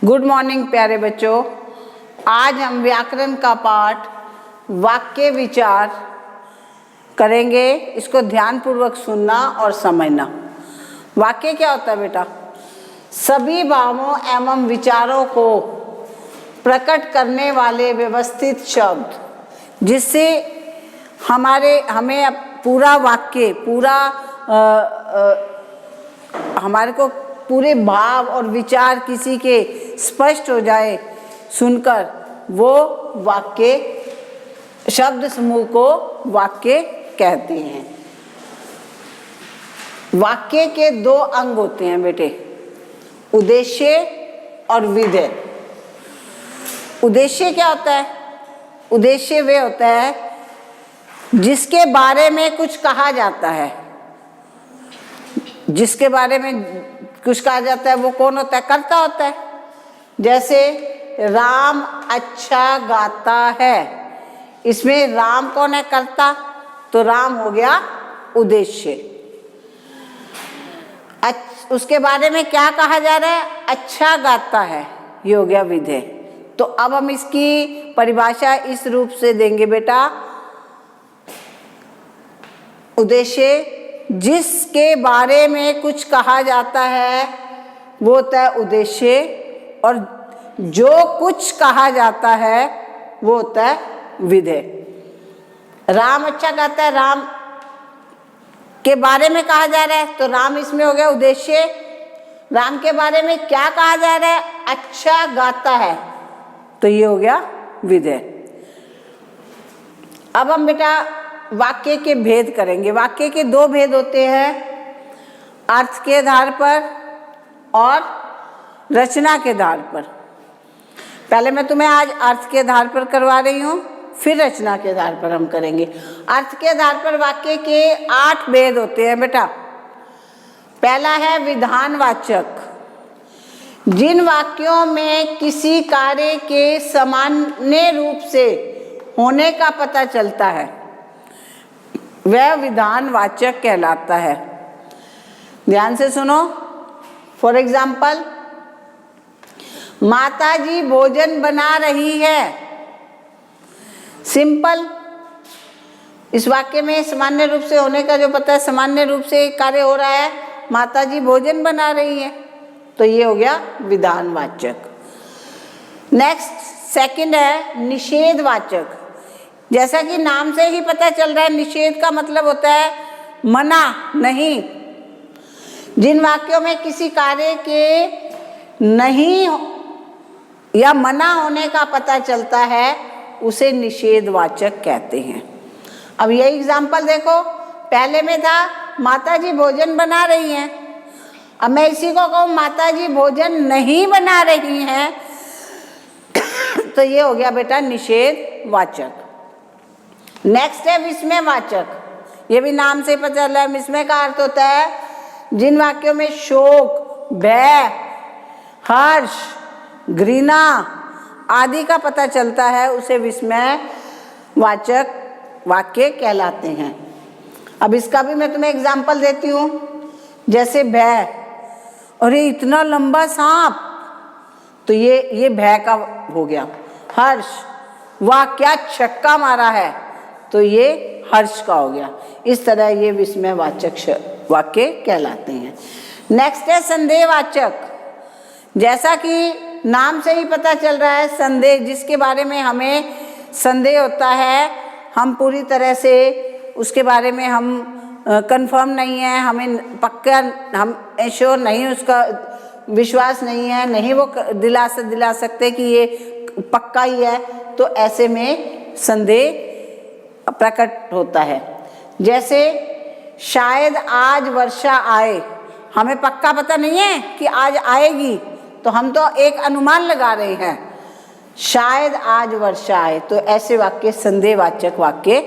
Good morning प्यारे बच्चों। आज हम व्याकरण का पाठ वाक्य विचार करेंगे। इसको ध्यानपूर्वक सुनना और समझना। वाक्य क्या होता है बेटा? सभी भावों एवं विचारों को प्रकट करने वाले व्यवस्थित शब्द, जिससे हमें पूरा वाक्य हमारे को पूरे भाव और विचार किसी के स्पष्ट हो जाए सुनकर, वो वाक्य शब्द समूह को वाक्य कहते हैं। वाक्य के दो अंग होते हैं बेटे, उद्देश्य और विधेय। उद्देश्य क्या होता है? उद्देश्य वे होता है जिसके बारे में कुछ कहा जाता है। जिसके बारे में कुछ कहा जाता है वो कौन होता है? कर्ता होता है। जैसे राम अच्छा गाता है, इसमें राम कौन है? कर्ता। तो राम हो गया उद्देश्य। उसके बारे में क्या कहा जा रहा है? अच्छा गाता है, ये हो गया विधेय। तो अब हम इसकी परिभाषा इस रूप से देंगे बेटा। उद्देश्य जिसके बारे में कुछ कहा जाता है वो होता है उद्देश्य, और जो कुछ कहा जाता है वो होता है विधेय। राम अच्छा गाता है, राम के बारे में कहा जा रहा है तो राम इसमें हो गया उद्देश्य। राम के बारे में क्या कहा जा रहा है? अच्छा गाता है, तो ये हो गया विधेय। अब हम बेटा वाक्य के भेद करेंगे। वाक्य के दो भेद होते हैं, अर्थ के आधार पर और रचना के आधार पर। पहले मैं तुम्हें आज अर्थ के आधार पर करवा रही हूँ, फिर रचना के आधार पर हम करेंगे। अर्थ के आधार पर वाक्य के 8 भेद होते हैं बेटा। पहला है विधानवाचक। जिन वाक्यों में किसी कार्य के सामान्य रूप से होने का पता चलता है वह विधानवाचक कहलाता है। ध्यान से सुनो। फॉर एग्जाम्पल, माताजी भोजन बना रही है। सिंपल। इस वाक्य में सामान्य रूप से होने का जो पता है, सामान्य रूप से कार्य हो रहा है, माताजी भोजन बना रही है, तो ये हो गया विधानवाचक। नेक्स्ट सेकंड है निषेधवाचक। जैसा कि नाम से ही पता चल रहा है, निषेध का मतलब होता है मना, नहीं। जिन वाक्यों में किसी कार्य के नहीं या मना होने का पता चलता है उसे निषेधवाचक कहते हैं। अब यही एग्जाम्पल देखो, पहले में था माताजी भोजन बना रही हैं। अब मैं इसी को कहूँ माताजी भोजन नहीं बना रही हैं तो ये हो गया बेटा निषेधवाचक। नेक्स्ट है विस्मयवाचक। ये भी नाम से पता चल रहा है। विस्मय का अर्थ होता है जिन वाक्यों में शोक, भय, हर्ष, घृणा आदि का पता चलता है उसे विस्मयवाचक वाक्य कहलाते हैं। अब इसका भी मैं तुम्हें एग्जाम्पल देती हूँ। जैसे भय, अरे इतना लंबा सांप, तो ये भय का हो गया। हर्ष, वाह क्या छक्का मारा है, तो ये हर्ष का हो गया। इस तरह ये विस्मयवाचक वाक्य कहलाते हैं। नेक्स्ट है संदेहवाचक। जैसा कि नाम से ही पता चल रहा है, संदेह, जिसके बारे में हमें संदेह होता है, हम पूरी तरह से उसके बारे में हम कंफर्म नहीं है, हमें पक्का, हम एश्योर नहीं, उसका विश्वास नहीं है, नहीं वो दिला सकते कि ये पक्का ही है, तो ऐसे में संदेह प्रकट होता है। जैसे शायद आज वर्षा आए, हमें पक्का पता नहीं है कि आज आएगी, तो हम तो एक अनुमान लगा रहे हैं, शायद आज वर्षा आए, तो ऐसे वाक्य संदेहवाचक वाक्य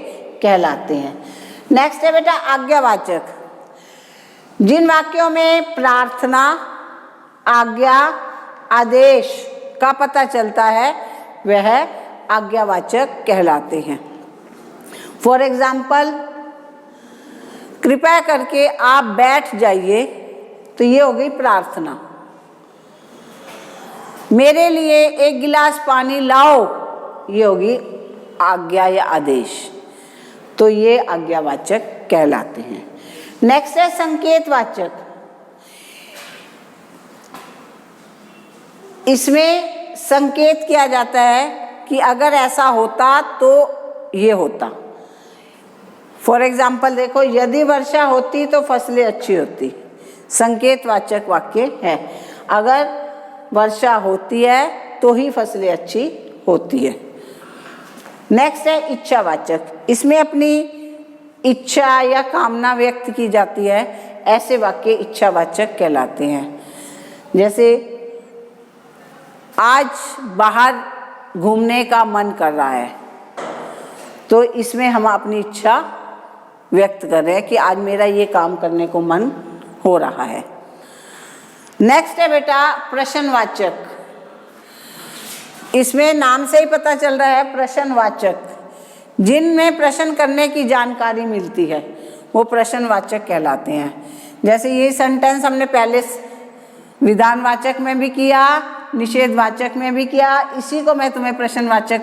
कहलाते हैं। नेक्स्ट है बेटा आज्ञावाचक। जिन वाक्यों में प्रार्थना, आज्ञा, आदेश का पता चलता है वह आज्ञावाचक कहलाते हैं। फॉर एग्जाम्पल, कृपया करके आप बैठ जाइए, तो ये हो गई प्रार्थना। मेरे लिए एक गिलास पानी लाओ, ये होगी आज्ञा या आदेश, तो ये आज्ञावाचक कहलाते हैं। नेक्स्ट है संकेतवाचक। इसमें संकेत किया जाता है कि अगर ऐसा होता तो ये होता। फॉर एग्जाम्पल देखो, यदि वर्षा होती तो फसलें अच्छी होती, संकेतवाचक वाक्य है। अगर वर्षा होती है तो ही फसलें अच्छी होती है। नेक्स्ट है इच्छावाचक। इसमें अपनी इच्छा या कामना व्यक्त की जाती है, ऐसे वाक्य इच्छावाचक कहलाते हैं। जैसे आज बाहर घूमने का मन कर रहा है, तो इसमें हम अपनी इच्छा व्यक्त कर रहे हैं कि आज मेरा ये काम करने को मन हो रहा है। नेक्स्ट है बेटा प्रश्नवाचक। इसमें नाम से ही पता चल रहा है प्रश्नवाचक, जिनमें प्रश्न करने की जानकारी मिलती है वो प्रश्नवाचक कहलाते हैं। जैसे ये सेंटेंस हमने पहले विधानवाचक में भी किया, निषेधवाचक में भी किया, इसी को मैं तुम्हें प्रश्नवाचक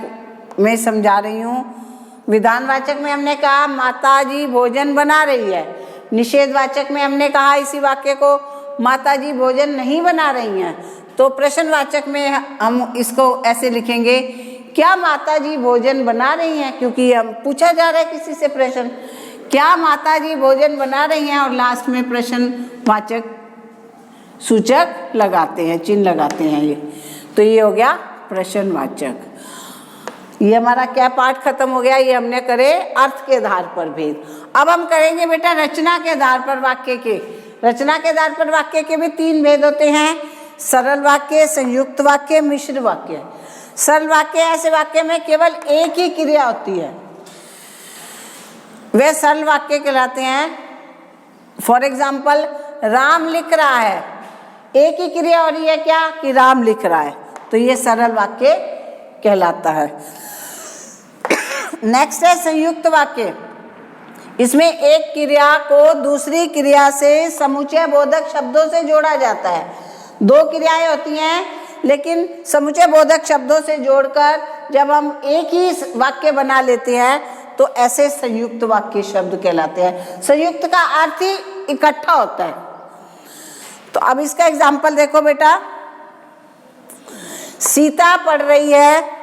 में समझा रही हूँ। विधानवाचक में हमने कहा माता जी भोजन बना रही है, निषेधवाचक में हमने कहा इसी वाक्य को माता जी भोजन नहीं बना रही हैं। तो प्रश्नवाचक में हम इसको ऐसे लिखेंगे, क्या माता जी भोजन बना रही हैं, क्योंकि हम पूछा जा रहा है किसी से प्रश्न, क्या माता जी भोजन बना रही हैं, और लास्ट में प्रश्नवाचक सूचक लगाते हैं, चिन्ह लगाते हैं ये। तो ये हो गया प्रश्नवाचक। ये हमारा क्या पाठ खत्म हो गया, ये हमने करे अर्थ के आधार पर भेद। अब हम करेंगे बेटा रचना के आधार पर वाक्य के। रचना के आधार पर वाक्य के भी 3 भेद होते हैं, सरल वाक्य, संयुक्त वाक्य, मिश्र वाक्य। सरल वाक्य ऐसे वाक्य में केवल एक ही क्रिया होती है, वे सरल वाक्य कहलाते हैं। फॉर एग्जाम्पल राम लिख रहा है, एक ही क्रिया हो रही है क्या, कि राम लिख रहा है, तो ये सरल वाक्य कहलाता है। नेक्स्ट है संयुक्त वाक्य। इसमें एक क्रिया को दूसरी क्रिया से समुच्चय बोधक शब्दों से जोड़ा जाता है। 2 क्रियाएं होती हैं, लेकिन समुच्चय बोधक शब्दों से जोड़कर जब हम एक ही वाक्य बना लेते हैं तो ऐसे संयुक्त वाक्य शब्द कहलाते हैं। संयुक्त का अर्थ ही इकट्ठा होता है। तो अब इसका एग्जाम्पल देखो बेटा, सीता पढ़ रही है,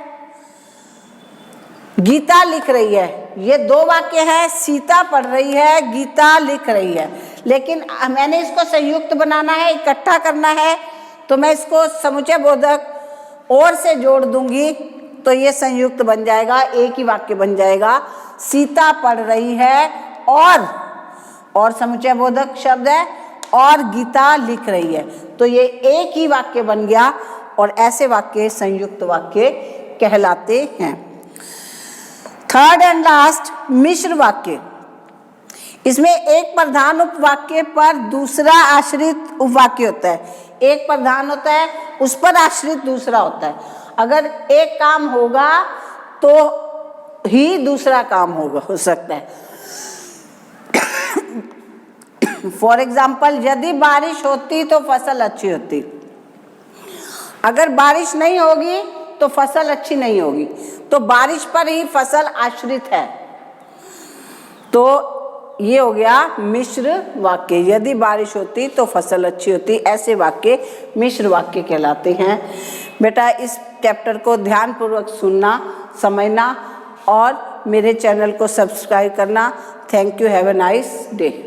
गीता लिख रही है, ये 2 वाक्य है, सीता पढ़ रही है, गीता लिख रही है। लेकिन मैंने इसको संयुक्त बनाना है, इकट्ठा करना है, तो मैं इसको समुच्चय बोधक और से जोड़ दूंगी, तो ये संयुक्त बन जाएगा, एक ही वाक्य बन जाएगा। सीता पढ़ रही है और समुच्चय बोधक शब्द है, और गीता लिख रही है, तो ये एक ही वाक्य बन गया, और ऐसे वाक्य संयुक्त वाक्य कहलाते हैं। थर्ड एंड लास्ट मिश्र वाक्य। इसमें एक प्रधान उपवाक्य पर दूसरा आश्रित उपवाक्य होता है। एक प्रधान होता है, उस पर आश्रित दूसरा होता है। अगर एक काम होगा तो ही दूसरा काम होगा, हो सकता है। फॉर एग्जाम्पल यदि बारिश होती तो फसल अच्छी होती, अगर बारिश नहीं होगी तो फसल अच्छी नहीं होगी, तो बारिश पर ही फसल आश्रित है। तो ये हो गया मिश्र वाक्य। यदि बारिश होती तो फसल अच्छी होती, ऐसे वाक्य मिश्र वाक्य कहलाते हैं। बेटा इस चैप्टर को ध्यानपूर्वक सुनना, समझना और मेरे चैनल को सब्सक्राइब करना। Thank you, have a nice day.